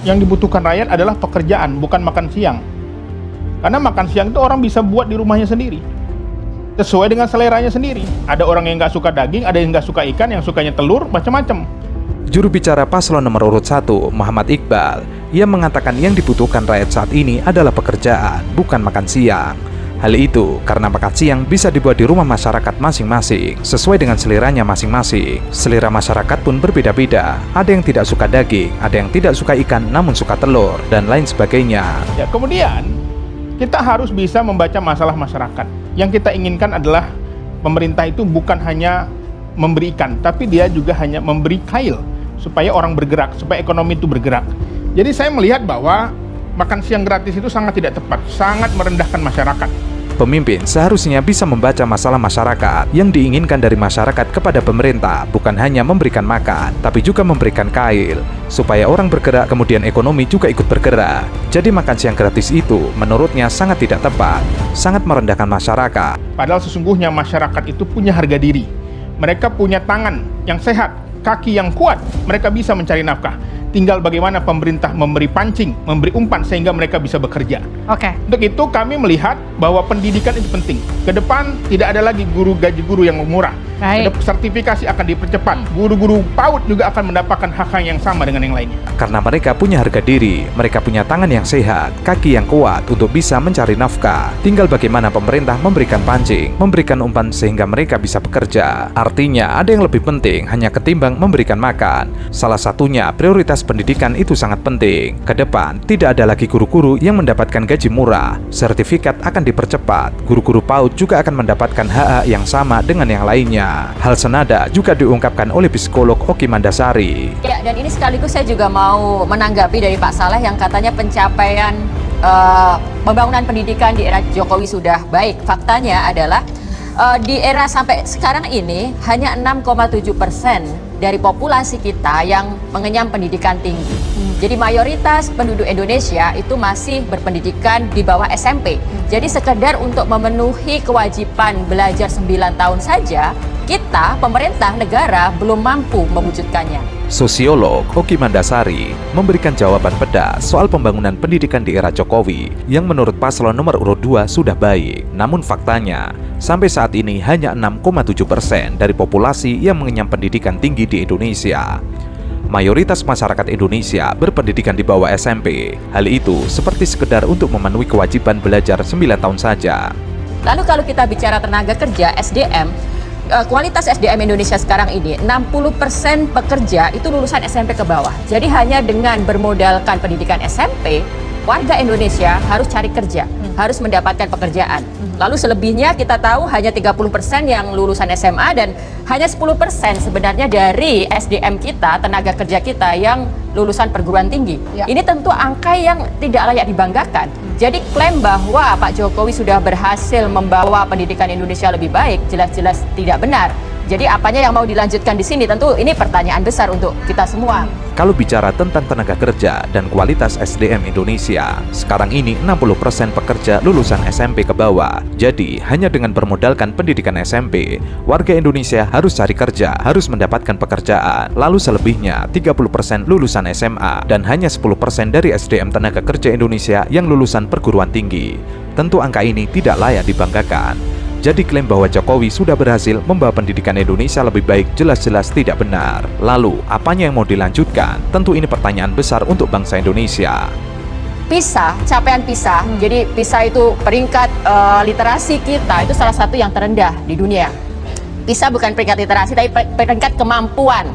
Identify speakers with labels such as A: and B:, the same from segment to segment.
A: yang dibutuhkan rakyat adalah pekerjaan, bukan makan siang. Karena makan siang itu orang bisa buat di rumahnya sendiri, sesuai dengan seleranya sendiri. Ada orang yang nggak suka daging, ada yang nggak suka ikan, yang sukanya telur, macam-macam.
B: Juru bicara paslon nomor urut 1, Muhammad Iqbal, ia mengatakan yang dibutuhkan rakyat saat ini adalah pekerjaan, bukan makan siang. Hal itu karena makan siang bisa dibuat di rumah masyarakat masing-masing, sesuai dengan seleranya masing-masing. Selera masyarakat pun berbeda-beda. Ada yang tidak suka daging, ada yang tidak suka ikan namun suka telur, dan lain sebagainya.
A: Ya, kemudian kita harus bisa membaca masalah masyarakat. Yang kita inginkan adalah pemerintah itu bukan hanya memberi ikan, tapi dia juga hanya memberi kail supaya orang bergerak, supaya ekonomi itu bergerak. Jadi saya melihat bahwa makan siang gratis itu sangat tidak tepat, sangat merendahkan masyarakat.
B: Pemimpin seharusnya bisa membaca masalah masyarakat. Yang diinginkan dari masyarakat kepada pemerintah bukan hanya memberikan makan, tapi juga memberikan kail, supaya orang bergerak, kemudian ekonomi juga ikut bergerak. Jadi makan siang gratis itu menurutnya sangat tidak tepat, sangat merendahkan masyarakat.
A: Padahal sesungguhnya masyarakat itu punya harga diri. Mereka punya tangan yang sehat, kaki yang kuat, mereka bisa mencari nafkah. Tinggal bagaimana pemerintah memberi pancing, memberi umpan sehingga mereka bisa bekerja.
C: Oke.
A: Untuk itu kami melihat bahwa pendidikan itu penting. Ke depan tidak ada lagi gaji guru yang murah.
C: Baik.
A: Sertifikasi akan dipercepat. Guru-guru PAUD juga akan mendapatkan hak yang sama dengan yang lainnya.
B: Karena mereka punya harga diri, mereka punya tangan yang sehat, kaki yang kuat untuk bisa mencari nafkah. Tinggal bagaimana pemerintah memberikan pancing, memberikan umpan sehingga mereka bisa bekerja. Artinya ada yang lebih penting hanya ketimbang memberikan makan. Salah satunya prioritas pendidikan itu sangat penting. Ke depan tidak ada lagi guru-guru yang mendapatkan gaji murah. Sertifikat akan dipercepat. Guru-guru PAUD juga akan mendapatkan hak yang sama dengan yang lainnya. Hal senada juga diungkapkan oleh psikolog Oki Mandasari.
D: Ya, dan ini sekaligus saya juga mau menanggapi dari Pak Saleh yang katanya pencapaian pembangunan pendidikan di era Jokowi sudah baik. Faktanya adalah di era sampai sekarang ini hanya 6,7% dari populasi kita yang mengenyam pendidikan tinggi. Jadi mayoritas penduduk Indonesia itu masih berpendidikan di bawah SMP. Jadi sekedar untuk memenuhi kewajiban belajar 9 tahun saja, kita, pemerintah, negara belum mampu mewujudkannya.
B: Sosiolog Oki Mandasari memberikan jawaban pedas soal pembangunan pendidikan di era Jokowi yang menurut paslon nomor urut 2 sudah baik. Namun faktanya, sampai saat ini hanya 6,7% dari populasi yang mengenyam pendidikan tinggi di Indonesia. Mayoritas masyarakat Indonesia berpendidikan di bawah SMP. Hal itu seperti sekedar untuk memenuhi kewajiban belajar 9 tahun saja.
D: Lalu kalau kita bicara tenaga kerja, SDM, kualitas SDM Indonesia sekarang ini 60% pekerja itu lulusan SMP ke bawah. Jadi hanya dengan bermodalkan pendidikan SMP, warga Indonesia harus cari kerja, harus mendapatkan pekerjaan. Lalu selebihnya kita tahu hanya 30% yang lulusan SMA dan hanya 10% sebenarnya dari SDM kita, tenaga kerja kita yang lulusan perguruan tinggi. Ya. Ini tentu angka yang tidak layak dibanggakan. Jadi klaim bahwa Pak Jokowi sudah berhasil membawa pendidikan Indonesia lebih baik jelas-jelas tidak benar. Jadi apanya yang mau dilanjutkan di sini? Tentu ini pertanyaan besar untuk kita semua.
B: Kalau bicara tentang tenaga kerja dan kualitas SDM Indonesia, sekarang ini 60% pekerja lulusan SMP ke bawah. Jadi, hanya dengan bermodalkan pendidikan SMP, warga Indonesia harus cari kerja, harus mendapatkan pekerjaan. Lalu selebihnya 30% lulusan SMA dan hanya 10% dari SDM tenaga kerja Indonesia yang lulusan perguruan tinggi. Tentu angka ini tidak layak dibanggakan. Jadi klaim bahwa Jokowi sudah berhasil membawa pendidikan Indonesia lebih baik jelas-jelas tidak benar. Lalu, apanya yang mau dilanjutkan? Tentu ini pertanyaan besar untuk bangsa Indonesia.
D: PISA, capaian PISA, jadi PISA itu peringkat literasi kita itu salah satu yang terendah di dunia. PISA bukan peringkat literasi, tapi peringkat kemampuan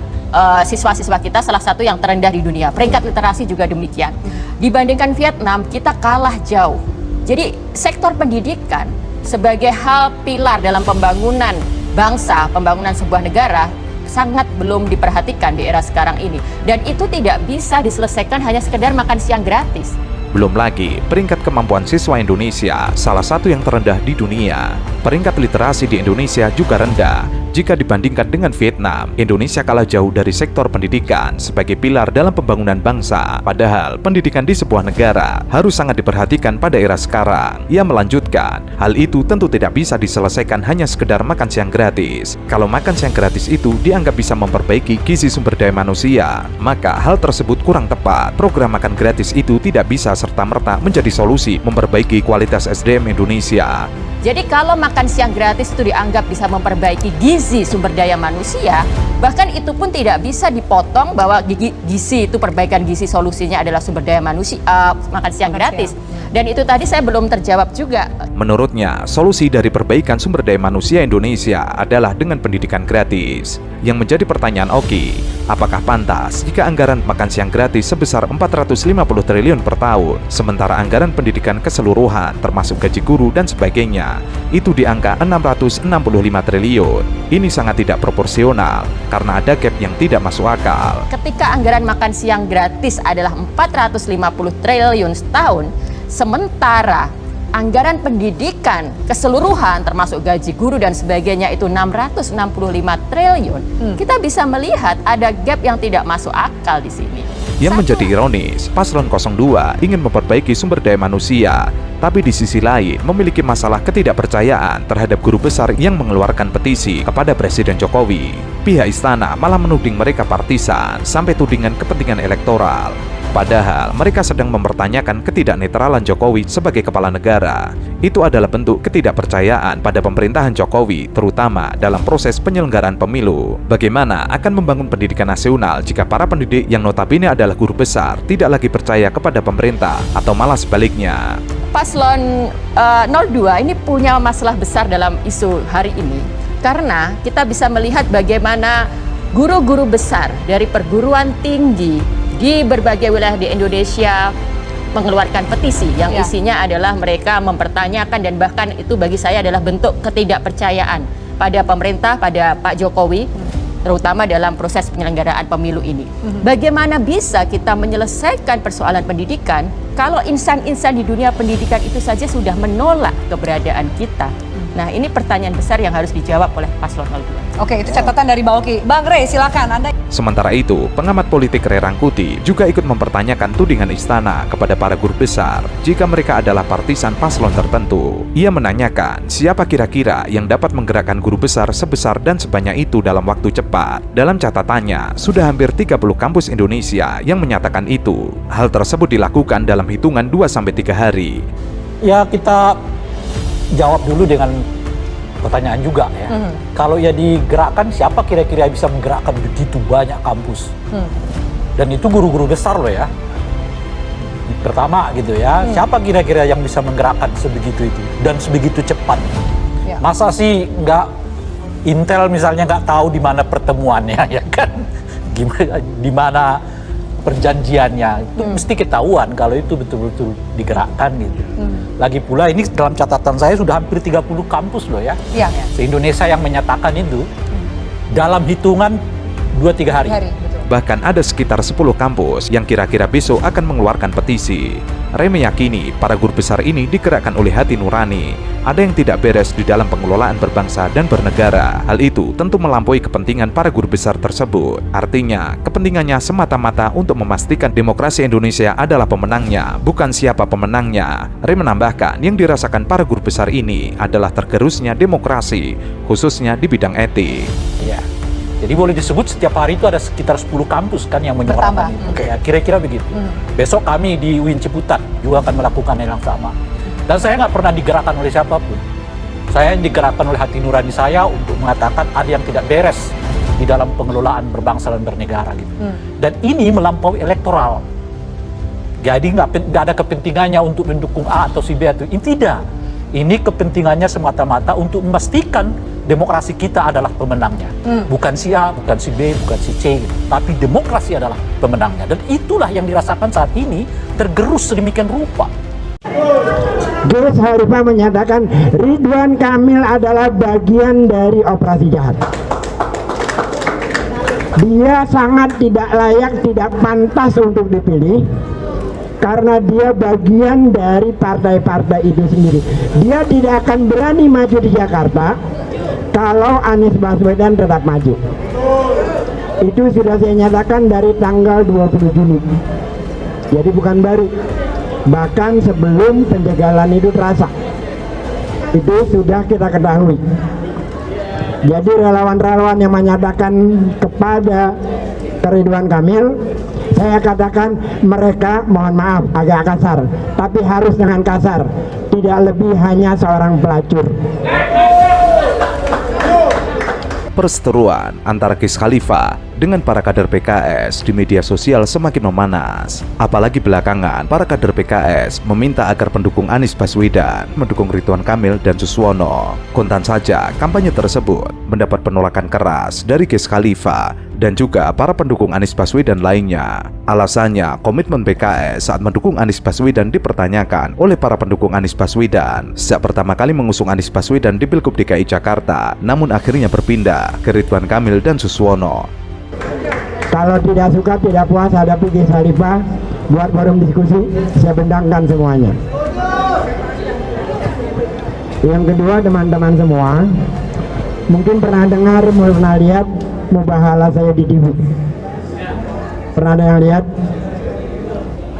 D: siswa-siswa kita salah satu yang terendah di dunia. Peringkat literasi juga demikian. Dibandingkan Vietnam, kita kalah jauh. Jadi sektor pendidikan sebagai hal pilar dalam pembangunan bangsa, pembangunan sebuah negara sangat belum diperhatikan di era sekarang ini. Dan itu tidak bisa diselesaikan hanya sekedar makan siang gratis.
B: Belum lagi, peringkat kemampuan siswa Indonesia salah satu yang terendah di dunia. Peringkat literasi di Indonesia juga rendah. Jika dibandingkan dengan Vietnam, Indonesia kalah jauh dari sektor pendidikan sebagai pilar dalam pembangunan bangsa. Padahal, pendidikan di sebuah negara harus sangat diperhatikan pada era sekarang. Ia melanjutkan, hal itu tentu tidak bisa diselesaikan hanya sekedar makan siang gratis. Kalau makan siang gratis itu dianggap bisa memperbaiki gizi sumber daya manusia, maka hal tersebut kurang tepat. Program makan gratis itu tidak bisa serta-merta menjadi solusi memperbaiki kualitas SDM Indonesia.
D: Jadi kalau makan siang gratis itu dianggap bisa memperbaiki gizi sumber daya manusia, bahkan itu pun tidak bisa dipotong bahwa gizi itu perbaikan gizi solusinya adalah sumber daya manusia, makan siang gratis. Dan itu tadi saya belum terjawab juga.
B: Menurutnya, solusi dari perbaikan sumber daya manusia Indonesia adalah dengan pendidikan gratis. Yang menjadi pertanyaan Oki, apakah pantas jika anggaran makan siang gratis sebesar 450 triliun per tahun, sementara anggaran pendidikan keseluruhan termasuk gaji guru dan sebagainya, itu di angka 665 triliun. Ini sangat tidak proporsional, karena ada gap yang tidak masuk akal.
D: Ketika anggaran makan siang gratis adalah 450 triliun setahun, sementara anggaran pendidikan keseluruhan termasuk gaji guru dan sebagainya itu 665 triliun. Kita bisa melihat ada gap yang tidak masuk akal di sini.
B: Yang menjadi ironis, Paslon 02 ingin memperbaiki sumber daya manusia, tapi di sisi lain memiliki masalah ketidakpercayaan terhadap guru besar yang mengeluarkan petisi kepada Presiden Jokowi. Pihak istana malah menuding mereka partisan sampai tudingan kepentingan elektoral. Padahal mereka sedang mempertanyakan ketidaknetralan Jokowi sebagai kepala negara. Itu adalah bentuk ketidakpercayaan pada pemerintahan Jokowi, terutama dalam proses penyelenggaraan pemilu. Bagaimana akan membangun pendidikan nasional jika para pendidik yang notabene adalah guru besar tidak lagi percaya kepada pemerintah, atau malah sebaliknya?
D: Paslon 02 ini punya masalah besar dalam isu hari ini, karena kita bisa melihat bagaimana guru-guru besar dari perguruan tinggi di berbagai wilayah di Indonesia mengeluarkan petisi yang isinya adalah mereka mempertanyakan, dan bahkan itu bagi saya adalah bentuk ketidakpercayaan pada pemerintah, pada Pak Jokowi, terutama dalam proses penyelenggaraan pemilu ini. Bagaimana bisa kita menyelesaikan persoalan pendidikan kalau insan-insan di dunia pendidikan itu saja sudah menolak keberadaan kita? Nah, ini pertanyaan besar yang harus dijawab oleh Paslon 02.
C: Oke, itu catatan dari Mbak Oki. Bang Rey, silakan Anda.
B: Sementara itu, pengamat politik Ray Rangkuti juga ikut mempertanyakan tudingan istana kepada para guru besar jika mereka adalah partisan paslon tertentu. Ia menanyakan siapa kira-kira yang dapat menggerakkan guru besar sebesar dan sebanyak itu dalam waktu cepat. Dalam catatannya, sudah hampir 30 kampus Indonesia yang menyatakan itu. Hal tersebut dilakukan dalam hitungan 2-3 hari.
E: Ya, kita jawab dulu dengan pertanyaan juga ya. Kalau ya digerakkan, siapa kira-kira bisa menggerakkan begitu banyak kampus? Dan itu guru-guru besar loh ya. Pertama gitu ya, siapa kira-kira yang bisa menggerakkan sebegitu itu dan sebegitu cepat? Masa sih nggak Intel misalnya nggak tahu di mana pertemuannya ya kan? Di mana perjanjiannya, itu mesti ketahuan kalau itu betul-betul digerakkan gitu. Lagi pula ini dalam catatan saya sudah hampir 30 kampus loh ya. Se-Indonesia yang menyatakan itu dalam hitungan 2-3 hari.
B: Bahkan ada sekitar 10 kampus yang kira-kira besok akan mengeluarkan petisi. Ray meyakini para guru besar ini digerakkan oleh hati nurani. Ada yang tidak beres di dalam pengelolaan berbangsa dan bernegara. Hal itu tentu melampaui kepentingan para guru besar tersebut. Artinya, kepentingannya semata-mata untuk memastikan demokrasi Indonesia adalah pemenangnya, bukan siapa pemenangnya. Ray menambahkan, yang dirasakan para guru besar ini adalah tergerusnya demokrasi, khususnya di bidang etik.
E: Ya. Jadi boleh disebut setiap hari itu ada sekitar 10 kampus kan yang menyuarakan itu. Ya, kira-kira begitu. Besok kami di UIN Ciputat juga akan melakukan hal yang sama. Dan saya nggak pernah digerakkan oleh siapapun. Saya digerakkan oleh hati nurani saya untuk mengatakan ada yang tidak beres di dalam pengelolaan berbangsa dan bernegara gitu. Dan ini melampaui elektoral. Jadi nggak ada kepentingannya untuk mendukung A atau si B atau ini tidak. Ini kepentingannya semata-mata untuk memastikan demokrasi kita adalah pemenangnya. Bukan si A, bukan si B, bukan si C, tapi demokrasi adalah pemenangnya. Dan itulah yang dirasakan saat ini tergerus sedemikian rupa.
F: Gus Harifah menyatakan Ridwan Kamil adalah bagian dari operasi jahat. Dia sangat tidak layak, tidak pantas untuk dipilih karena dia bagian dari partai-partai itu sendiri. Dia tidak akan berani maju di Jakarta kalau Anies Baswedan tetap maju. Itu sudah saya nyatakan dari tanggal 20 Juni. Jadi bukan baru. Bahkan sebelum penjagalan itu terasa. Itu sudah kita ketahui. Jadi relawan-relawan yang menyatakan kepada Ridwan Kamil, saya katakan mereka, mohon maaf agak kasar, tapi harus dengan kasar, tidak lebih hanya seorang pelacur.
B: Perseteruan antara Ghis Khalifa dengan para kader PKS di media sosial semakin memanas. Apalagi belakangan para kader PKS meminta agar pendukung Anies Baswedan mendukung Ridwan Kamil dan Suswono. Kontan saja kampanye tersebut mendapat penolakan keras dari Ghis Khalifa dan juga para pendukung Anies Baswedan lainnya. Alasannya, komitmen PKS saat mendukung Anies Baswedan dipertanyakan oleh para pendukung Anies Baswedan sejak pertama kali mengusung Anies Baswedan di Pilgub DKI Jakarta, namun akhirnya berpindah ke Ridwan Kamil dan Suswono.
F: Kalau tidak suka, tidak puas hadapi Ghis Khalifa, buat forum diskusi, saya bendangkan semuanya. Yang kedua, teman-teman semua, mungkin pernah dengar, pernah lihat mubahala saya di TV. Pernah ada yang lihat?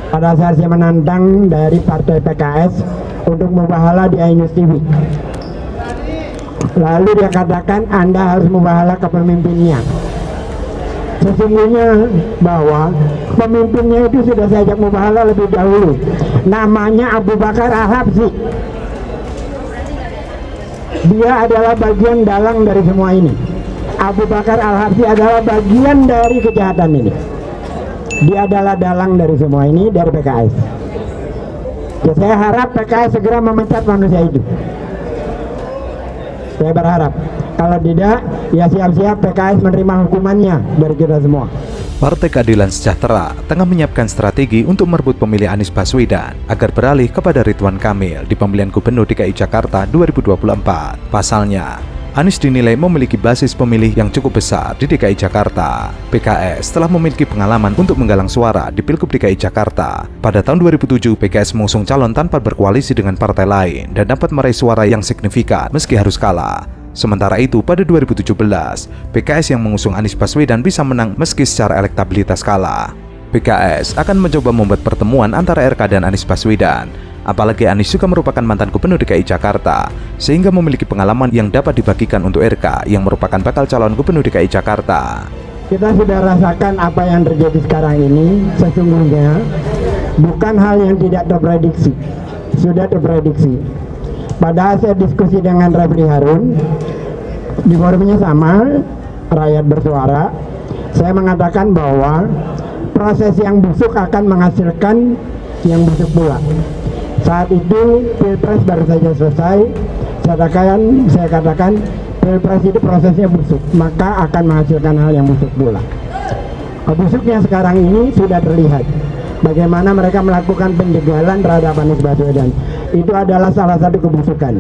F: Pada saat saya menantang dari partai PKS untuk mubahala di iNews TV. Lalu dia katakan Anda harus mubahala ke pemimpinnya. Sesungguhnya bahwa pemimpinnya itu sudah saya ajak mubahala lebih dahulu. Namanya Abu Bakar Al-Habsyi. Dia adalah bagian dalang dari semua ini. Abu Bakar Al-Habsyi adalah bagian dari kejahatan ini. Dia adalah dalang dari semua ini, dari PKS. Ya, saya harap PKS segera memecat manusia itu. Saya berharap. Kalau tidak, ya siap-siap PKS menerima hukumannya dari kita semua.
B: Partai Keadilan Sejahtera tengah menyiapkan strategi untuk merebut pemilih Anies Baswedan agar beralih kepada Ridwan Kamil di pemilihan Gubernur DKI Jakarta 2024. Pasalnya, Anies dinilai memiliki basis pemilih yang cukup besar di DKI Jakarta. PKS telah memiliki pengalaman untuk menggalang suara di Pilgub DKI Jakarta. Pada tahun 2007, PKS mengusung calon tanpa berkoalisi dengan partai lain dan dapat meraih suara yang signifikan meski harus kalah. Sementara itu, pada 2017, PKS yang mengusung Anies Baswedan bisa menang meski secara elektabilitas kalah. PKS akan mencoba membuat pertemuan antara RK dan Anies Baswedan. Apalagi Anies juga merupakan mantan Gubernur DKI Jakarta, sehingga memiliki pengalaman yang dapat dibagikan untuk RK yang merupakan bakal calon Gubernur DKI Jakarta.
F: Kita sudah rasakan apa yang terjadi sekarang ini, sesungguhnya bukan hal yang tidak terprediksi, sudah terprediksi. Padahal saya diskusi dengan Refli Harun, di forumnya sama, rakyat bersuara. Saya mengatakan bahwa proses yang busuk akan menghasilkan yang busuk pula. Saat itu Pilpres baru saja selesai. Saya katakan Pilpres itu prosesnya busuk, maka akan menghasilkan hal yang busuk pula. Busuknya sekarang ini sudah terlihat. Bagaimana mereka melakukan penjegalan terhadap Anies Baswedan. Itu adalah salah satu kebusukan.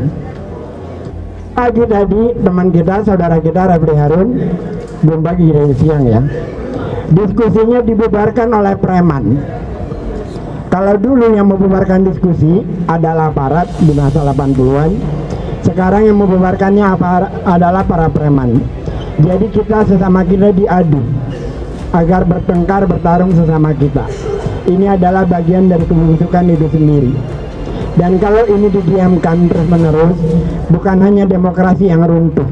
F: Pagi tadi teman kita, saudara kita Refli Harun, belum pagi dari siang ya, diskusinya dibubarkan oleh preman. Kalau dulu yang membubarkan diskusi adalah aparat di masa 80-an, sekarang yang membubarkannya adalah para preman. Jadi kita sesama kita diadu agar bertengkar, bertarung sesama kita. Ini adalah bagian dari kebusukan itu sendiri. Dan kalau ini didiamkan terus-menerus, bukan hanya demokrasi yang runtuh,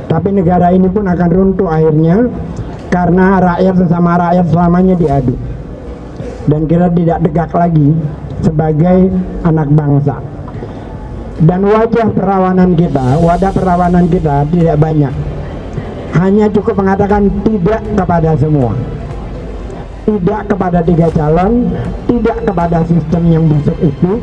F: tapi negara ini pun akan runtuh akhirnya, karena rakyat sesama rakyat selamanya diadu. Dan kita tidak tegak lagi sebagai anak bangsa. Dan wadah perlawanan kita tidak banyak. Hanya cukup mengatakan tidak kepada semua. Tidak kepada 3 calon, tidak kepada sistem yang busuk itu,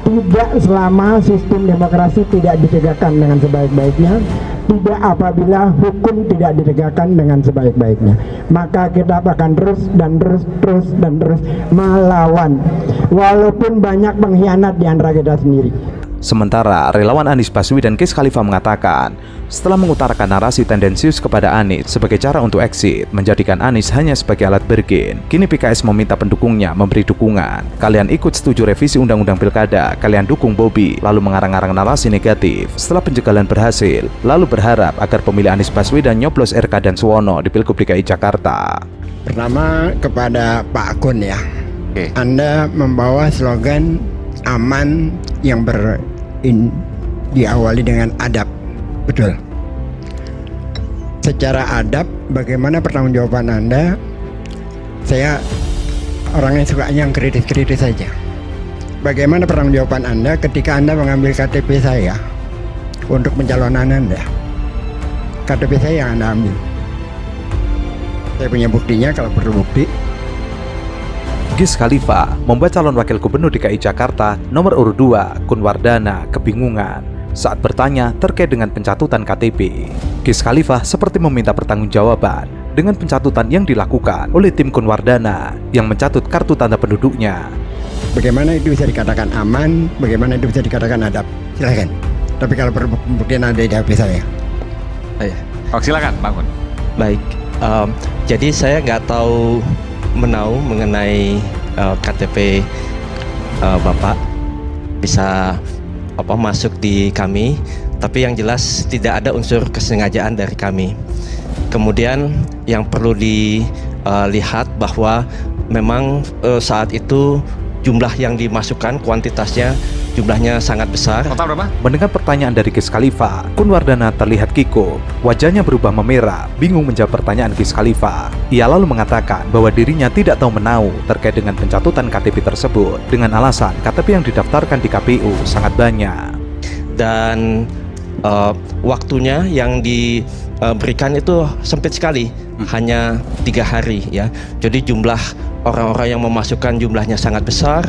F: tidak selama sistem demokrasi tidak ditegakkan dengan sebaik-baiknya, tidak apabila hukum tidak ditegakkan dengan sebaik-baiknya. Maka kita akan terus melawan, walaupun banyak pengkhianat di antara kita sendiri.
B: Sementara relawan Anies Baswedan Gis Khalifa mengatakan, setelah mengutarakan narasi tendensius kepada Anies sebagai cara untuk exit, menjadikan Anies hanya sebagai alat bergen, kini PKS meminta pendukungnya memberi dukungan. Kalian ikut setuju revisi Undang-Undang Pilkada, kalian dukung Bobi, lalu mengarang-arang narasi negatif. Setelah penjagalan berhasil, lalu berharap agar pemilih Anies Baswedan nyoblos RK dan Suwono di Pilgub DKI Jakarta.
F: Pertama kepada Pak Kun ya. Anda membawa slogan aman yang diawali dengan adab. Betul. Secara adab, bagaimana pertanggungjawaban Anda? Saya orang yang sukanya yang kritis-kritis saja. Bagaimana pertanggungjawaban Anda ketika Anda mengambil KTP saya untuk pencalonan Anda? KTP saya yang Anda ambil. Saya punya buktinya kalau perlu bukti.
B: Gis Khalifa membuat calon wakil gubernur DKI Jakarta nomor urut 2 Kun Wardana kebingungan saat bertanya terkait dengan pencatutan KTP. Gis Khalifa seperti meminta pertanggungjawaban dengan pencatutan yang dilakukan oleh tim Kun Wardana yang mencatut kartu tanda penduduknya.
F: Bagaimana itu bisa dikatakan aman? Bagaimana itu bisa dikatakan adab? Silakan. Tapi kalau perlu pembuktian ada di HP saya.
G: Oh, silakan, Bang Kun.
H: Baik, jadi saya nggak tahu menau mengenai KTP Bapak bisa masuk di kami, tapi yang jelas tidak ada unsur kesengajaan dari kami. Kemudian yang perlu dilihat bahwa memang saat itu jumlah yang dimasukkan kuantitasnya jumlahnya sangat besar.
G: Total berapa?
B: Mendengar pertanyaan dari Gis Khalifa, Kun Wardana terlihat kikuk. Wajahnya berubah memerah, bingung menjawab pertanyaan Gis Khalifa. Ia lalu mengatakan bahwa dirinya tidak tahu menau terkait dengan pencatutan KTP tersebut dengan alasan KTP yang didaftarkan di KPU sangat banyak.
H: Dan waktunya yang diberikan itu sempit sekali, hanya 3 hari ya. Jadi jumlah orang-orang yang memasukkan jumlahnya sangat besar,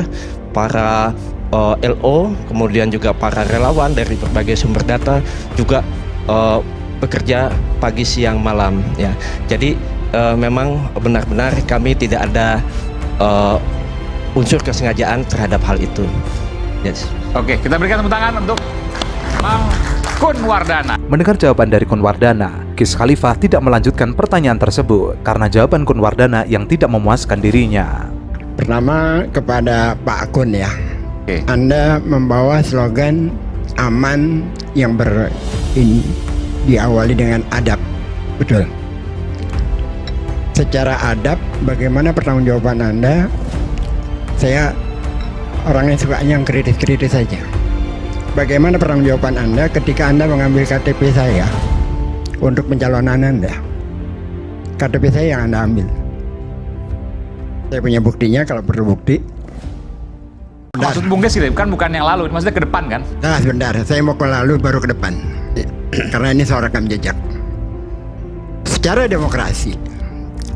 H: para LO, kemudian juga para relawan dari berbagai sumber data juga bekerja pagi, siang, malam ya. Jadi memang benar-benar kami tidak ada unsur kesengajaan terhadap hal itu. Yes.
G: Oke, kita berikan tepuk tangan untuk Bang Kun Wardana.
B: Mendengar jawaban dari Kun Wardana, Gis Khalifa tidak melanjutkan pertanyaan tersebut karena jawaban Kun Wardana yang tidak memuaskan dirinya.
F: Pertama kepada Pak Kun ya. Anda membawa slogan aman yang diawali dengan adab. Betul. Secara adab, bagaimana pertanggungjawaban Anda? Saya orang yang sukanya yang kritis-kritis saja. Bagaimana pertanggungjawaban Anda ketika Anda mengambil KTP saya untuk pencalonan Anda? KTP saya yang Anda ambil. Saya punya buktinya kalau perlu bukti.
G: Maksud Bung Gis gitu, bukan yang lalu, maksudnya ke depan kan?
F: Nah, sebentar, saya mau ke lalu baru ke depan. Karena ini soal rekam jejak. Secara demokrasi,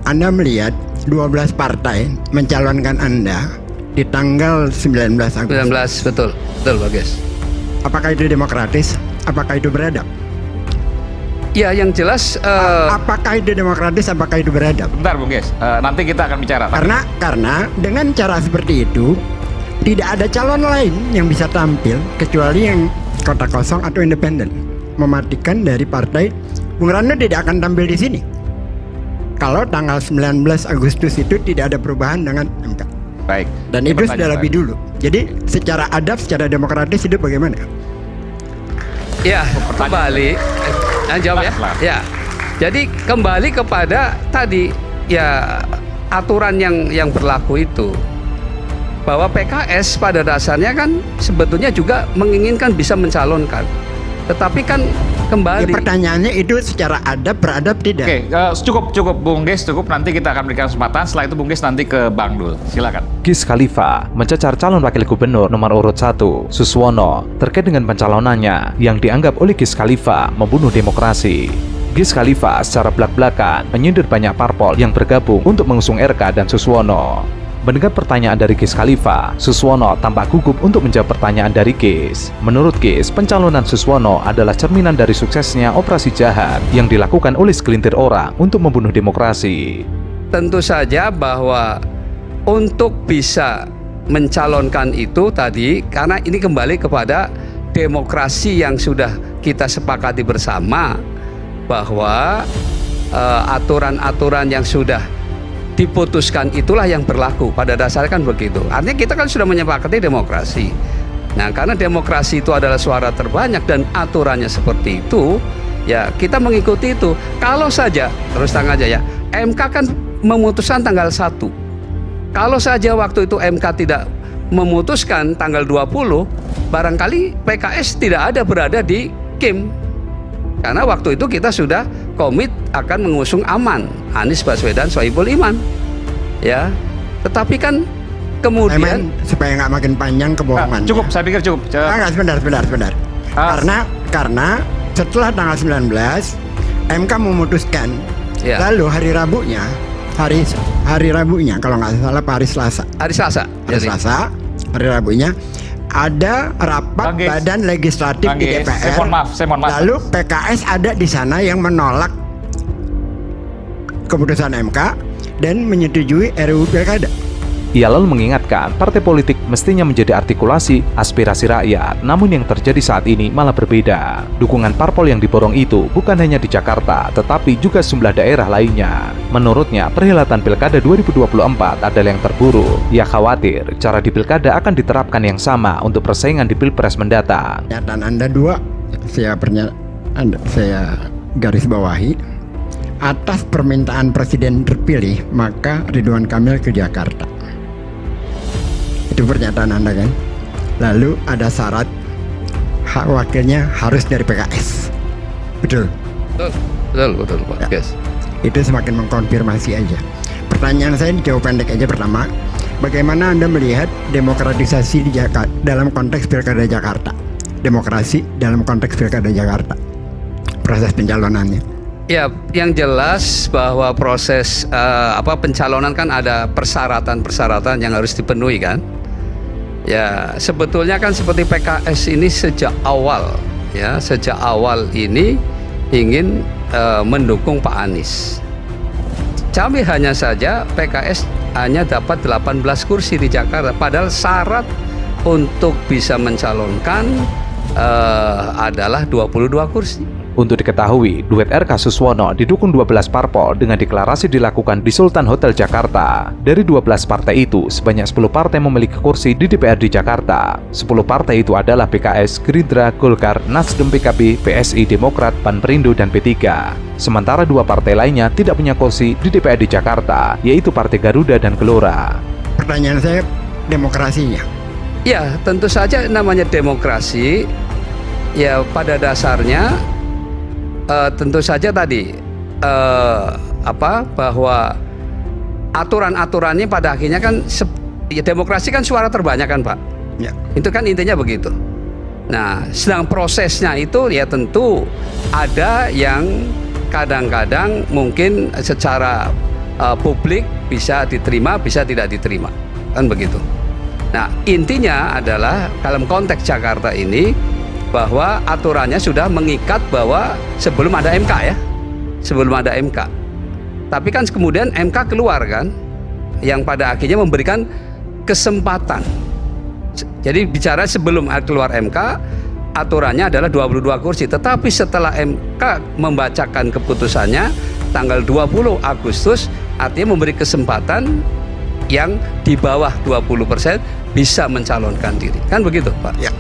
F: Anda melihat 12 partai mencalonkan Anda di tanggal 19 Agustus.
I: 19, betul Pak Gis.
F: Apakah itu demokratis? Apakah itu beradab?
I: Ya, yang jelas
F: apakah itu demokratis? Apakah itu beradab?
G: Bentar Bung Gis, nanti kita akan bicara.
F: Karena dengan cara seperti itu tidak ada calon lain yang bisa tampil kecuali yang kotak kosong atau independen. Mematikan dari partai. Bung Rano tidak akan tampil di sini kalau tanggal 19 Agustus itu tidak ada perubahan dengan MK.
G: Baik.
F: Dan itu sudah lebih dulu. Jadi secara adab, secara demokratis itu bagaimana?
I: ya kembali jawab ya. Ya. Jadi kembali kepada tadi ya aturan yang berlaku itu, bahwa PKS pada dasarnya kan sebetulnya juga menginginkan bisa mencalonkan, tetapi kan kembali
F: pertanyaannya itu secara adab beradab tidak.
G: Oke, cukup Bung Gis, cukup, nanti kita akan berikan kesempatan. Setelah itu Bung Gis nanti ke Bang Dul, silakan.
B: Gis Khalifa mencecar calon wakil gubernur nomor urut 1 Suswono terkait dengan pencalonannya yang dianggap oleh Gis Khalifa membunuh demokrasi. Gis Khalifa secara belak-belakan menyindir banyak parpol yang bergabung untuk mengusung RK dan Suswono. Mendengar pertanyaan dari Gis Khalifa, Suswono tampak gugup untuk menjawab pertanyaan dari Gis. Menurut Gis, pencalonan Suswono adalah cerminan dari suksesnya operasi jahat yang dilakukan oleh segelintir orang untuk membunuh demokrasi.
I: tentu saja bahwa untuk bisa mencalonkan itu tadi, karena ini kembali kepada demokrasi yang sudah kita sepakati bersama bahwa aturan-aturan yang sudah diputuskan itulah yang berlaku. Pada dasarnya kan begitu. Artinya kita kan sudah menyepakati demokrasi. Nah, karena demokrasi itu adalah suara terbanyak dan aturannya seperti itu, ya kita mengikuti itu. Kalau saja, terus terang aja ya, MK kan memutuskan tanggal 1. Kalau saja waktu itu MK tidak memutuskan tanggal 20, barangkali PKS tidak ada berada di KIM. Karena waktu itu kita sudah komit akan mengusung aman Anies Baswedan Sohibul Iman, ya. Tetapi kan kemudian
F: supaya nggak makin panjang kebohongan.
G: Cukup, saya pikir cukup.
F: Sebentar. Karena setelah tanggal 19 MK memutuskan,
I: ya.
F: lalu hari Rabunya kalau nggak salah hari Selasa, hari Rabunya ada rapat
G: Bang Gis.
F: badan legislatif
G: Bang
F: di
G: Gis,
F: DPR.
G: saya mohon maaf.
F: Lalu PKS ada di sana yang menolak keputusan MK dan menyetujui RUU Pilkada.
B: Ia lalu mengingatkan partai politik mestinya menjadi artikulasi aspirasi rakyat, namun yang terjadi saat ini malah berbeda. Dukungan parpol yang diborong itu bukan hanya di Jakarta, tetapi juga sejumlah daerah lainnya. Menurutnya, perhelatan Pilkada 2024 adalah yang terburuk. Ia khawatir cara di Pilkada akan diterapkan yang sama untuk persaingan di Pilpres mendatang.
F: Pernyataan Anda dua, saya garis bawahi. Atas permintaan Presiden terpilih, maka Ridwan Kamil ke Jakarta. Itu pernyataan Anda kan? Lalu ada syarat hak wakilnya harus dari PKS. Betul?
I: Betul Pak.
F: Ya.
I: Yes.
F: Itu semakin mengkonfirmasi aja. Pertanyaan saya dijawab pendek aja pertama. Bagaimana Anda melihat demokratisasi di Jakarta dalam konteks Pilkada Jakarta? Demokrasi dalam konteks Pilkada Jakarta. Proses pencalonannya.
I: Ya, yang jelas bahwa proses pencalonan kan ada persyaratan-persyaratan yang harus dipenuhi kan. Ya, sebetulnya kan seperti PKS ini sejak awal ini ingin mendukung Pak Anies. Kami hanya saja PKS hanya dapat 18 kursi di Jakarta, padahal syarat untuk bisa mencalonkan adalah 22 kursi.
B: Untuk diketahui, duet RK Suswono didukung 12 parpol dengan deklarasi dilakukan di Sultan Hotel Jakarta. Dari 12 partai itu, sebanyak 10 partai memiliki kursi di DPRD Jakarta. 10 partai itu adalah PKS, Gerindra, Golkar, Nasdem, PKB, PSI, Demokrat, PAN Perindo, dan P3. Sementara 2 partai lainnya tidak punya kursi di DPRD Jakarta, yaitu Partai Garuda dan Gelora.
F: Pertanyaan saya, demokrasinya.
I: Ya, tentu saja namanya demokrasi. Ya, pada dasarnya tentu saja tadi bahwa aturan-aturannya pada akhirnya kan demokrasi kan suara terbanyak kan Pak.
F: Ya.
I: Itu kan intinya begitu. Nah, sedang prosesnya itu ya tentu ada yang kadang-kadang mungkin secara publik bisa diterima, bisa tidak diterima, kan begitu. Nah, intinya adalah dalam konteks Jakarta ini bahwa aturannya sudah mengikat bahwa sebelum ada MK ya, sebelum ada MK. Tapi kan kemudian MK keluar kan, yang pada akhirnya memberikan kesempatan. Jadi bicara sebelum keluar MK, aturannya adalah 22 kursi. Tetapi setelah MK membacakan keputusannya tanggal 20 Agustus, artinya memberi kesempatan yang di bawah 20% bisa mencalonkan diri. Kan begitu Pak?
F: Ya.